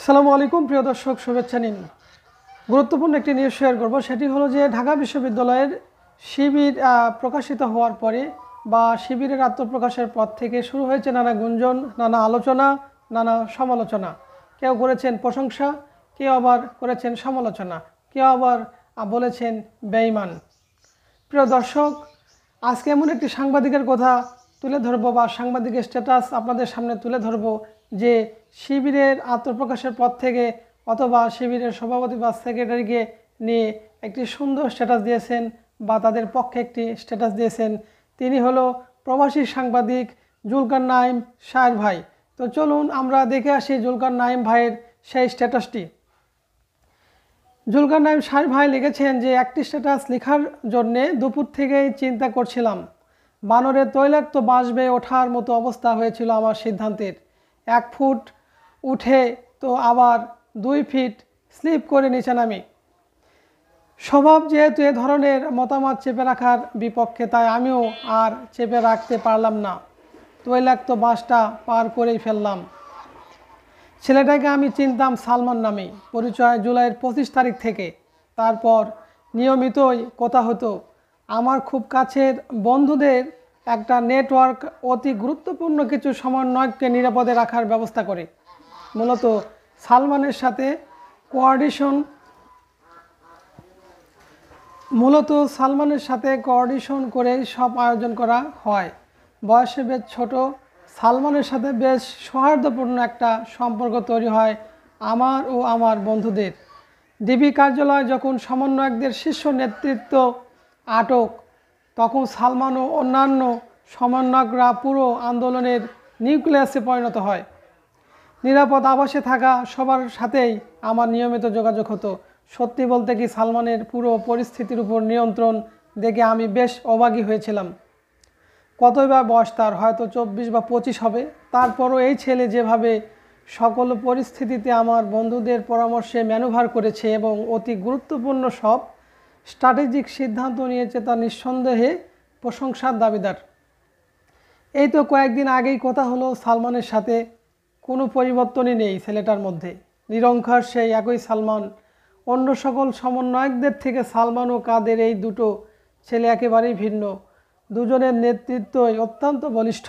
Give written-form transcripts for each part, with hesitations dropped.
আসসালামু আলাইকুম প্রিয় দর্শক, শুভেচ্ছা নিন। গুরুত্বপূর্ণ একটি নিউজ শেয়ার করব। সেটি হলো যে ঢাকা বিশ্ববিদ্যালয়ের শিবির প্রকাশিত হওয়ার পরে বা শিবিরের আত্মপ্রকাশের পর থেকে শুরু হয়েছে নানা গুঞ্জন, নানা আলোচনা, নানা সমালোচনা। কেউ করেছেন প্রশংসা, কেউ আবার করেছেন সমালোচনা, কেউ আবার বলেছেন বেঈমান। প্রিয় দর্শক, আজকে এমন একটি সাংবাদিকের কথা তুলে ধরব বা সাংবাদিকের স্ট্যাটাস আপনাদের সামনে তুলে ধরব যে শিবিরের আত্মপ্রকাশের পর থেকে অথবা শিবিরের সভাপতি বা সেক্রেটারিকে নিয়ে একটি সুন্দর স্ট্যাটাস দিয়েছেন বা তাদের পক্ষে একটি স্ট্যাটাস দিয়েছেন। তিনি হলো প্রবাসী সাংবাদিক জুলকার নাইম শাহের ভাই। তো চলুন আমরা দেখে আসি জুলকার নাইম ভাইয়ের সেই স্ট্যাটাসটি। জুলকার নাইম শাহের ভাই লিখেছেন যে একটি স্ট্যাটাস লেখার জন্যে দুপুর থেকেই চিন্তা করছিলাম। বানরের তৈলাক্ত বাঁশ বেয়ে ওঠার মতো অবস্থা হয়েছিল আমার সিদ্ধান্তের। 1 ফুট উঠে তো আবার 2 ফিট স্লিপ করে নিচে নামি। স্বভাব যেহেতু এ ধরনের মতামত চেপে রাখার বিপক্ষে, তাই আমিও আর চেপে রাখতে পারলাম না। তৈলাক্ত বাঁশটা পার করেই ফেললাম। ছেলেটাকে আমি চিনতাম সালমান নামে, পরিচয় জুলাইয়ের 25 তারিখ থেকে। তারপর নিয়মিতই কথা হতো। আমার খুব কাছের বন্ধুদের একটা নেটওয়ার্ক অতি গুরুত্বপূর্ণ কিছু সমন্বয়ককে নিরাপদে রাখার ব্যবস্থা করে। মূলত সালমানের সাথে কোঅর্ডিনেশন করে সব আয়োজন করা হয়। বয়সে বেশ ছোট সালমানের সাথে বেশ সৌহার্দ্যপূর্ণ একটা সম্পর্ক তৈরি হয় আমার ও আমার বন্ধুদের। ডিবি কার্যালয় যখন সমন্বয়কদের শীর্ষ নেতৃত্ব আটক, তখন সালমান ও অন্যান্য সমন্বয়করা পুরো আন্দোলনের নিউক্লিয়াসে পরিণত হয়। নিরাপদ আবাসে থাকা সবার সাথেই আমার নিয়মিত যোগাযোগ হতো। সত্যি বলতে কি, সালমানের পুরো পরিস্থিতির উপর নিয়ন্ত্রণ দেখে আমি বেশ অবাকই হয়েছিলাম। কতই বা বয়স তার, হয়তো 24 বা 25 হবে। তারপরও এই ছেলে যেভাবে সকল পরিস্থিতিতে আমার বন্ধুদের পরামর্শে ম্যানুভার করেছে এবং অতি গুরুত্বপূর্ণ সব স্ট্র্যাটেজিক সিদ্ধান্ত নিয়েছে, তা নিঃসন্দেহে প্রশংসার দাবিদার। এই তো কয়েকদিন আগেই কথা হলো সালমানের সাথে। কোনো পরিবর্তনই নেই ছেলেটার মধ্যে। নিরঙ্কার সেই একই সালমান। অন্য সকল সমন্বয়কদের থেকে সালমান ও কাদের এই দুটো ছেলে একেবারেই ভিন্ন। দুজনের নেতৃত্বই অত্যন্ত বলিষ্ঠ।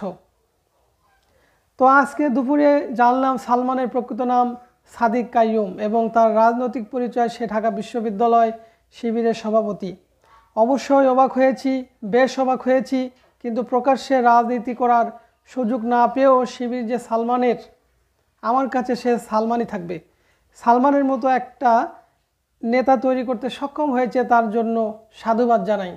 তো আজকে দুপুরে জানলাম সালমানের প্রকৃত নাম সাদিক কাইয়ুম এবং তার রাজনৈতিক পরিচয় সে ঢাকা বিশ্ববিদ্যালয় শিবিরের সভাপতি। অবশ্যই অবাক হয়েছি, বেশ অবাক হয়েছি। কিন্তু প্রকাশ্যে রাজনীতি করার সুযোগ না পেয়েও শিবির যে সালমানের, আমার কাছে সে সালমানই থাকবে। সালমানের মতো একটা নেতা তৈরি করতে সক্ষম হয়েছে, তার জন্য সাধুবাদ জানাই।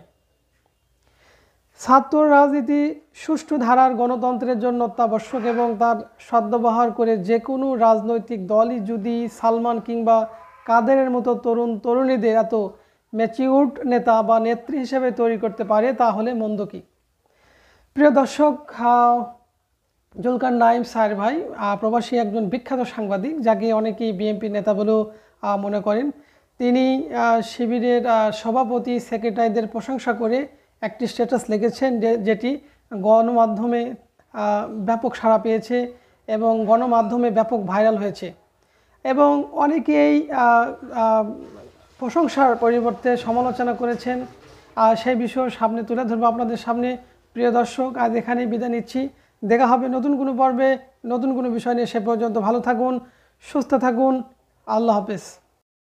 ছাত্র রাজনীতি সুষ্ঠু ধারার গণতন্ত্রের জন্য অত্যাবশ্যক এবং তার সদ্ব্যবহার করে যে কোনো রাজনৈতিক দলই যদি সালমান কিংবা কাদেরের মতো তরুণ তরুণীদের এত ম্যাচিউরড নেতা বা নেত্রী হিসেবে তৈরি করতে পারে, তাহলে মন্দ কি। প্রিয় দর্শক, জুলকার নাইম শাহের ভাই প্রবাসী একজন বিখ্যাত সাংবাদিক, যাকে অনেকেই বিএনপি নেতা বলেও মনে করেন। তিনি শিবিরের সভাপতি সেক্রেটারিদের প্রশংসা করে একটি স্ট্যাটাস লিখেছেন, যেটি গণমাধ্যমে ব্যাপক সাড়া পেয়েছে এবং গণমাধ্যমে ব্যাপক ভাইরাল হয়েছে। এবং অনেকেই প্রশংসার পরিবর্তে সমালোচনা করেছেন। সেই বিষয় সামনে তুলে ধরবো আপনাদের সামনে। প্রিয় দর্শক, আজ এখানেই বিদায় নিচ্ছি। দেখা হবে নতুন কোনো পর্বে, নতুন কোনো বিষয় নিয়ে। সে পর্যন্ত ভালো থাকুন, সুস্থ থাকুন। আল্লাহ হাফেজ।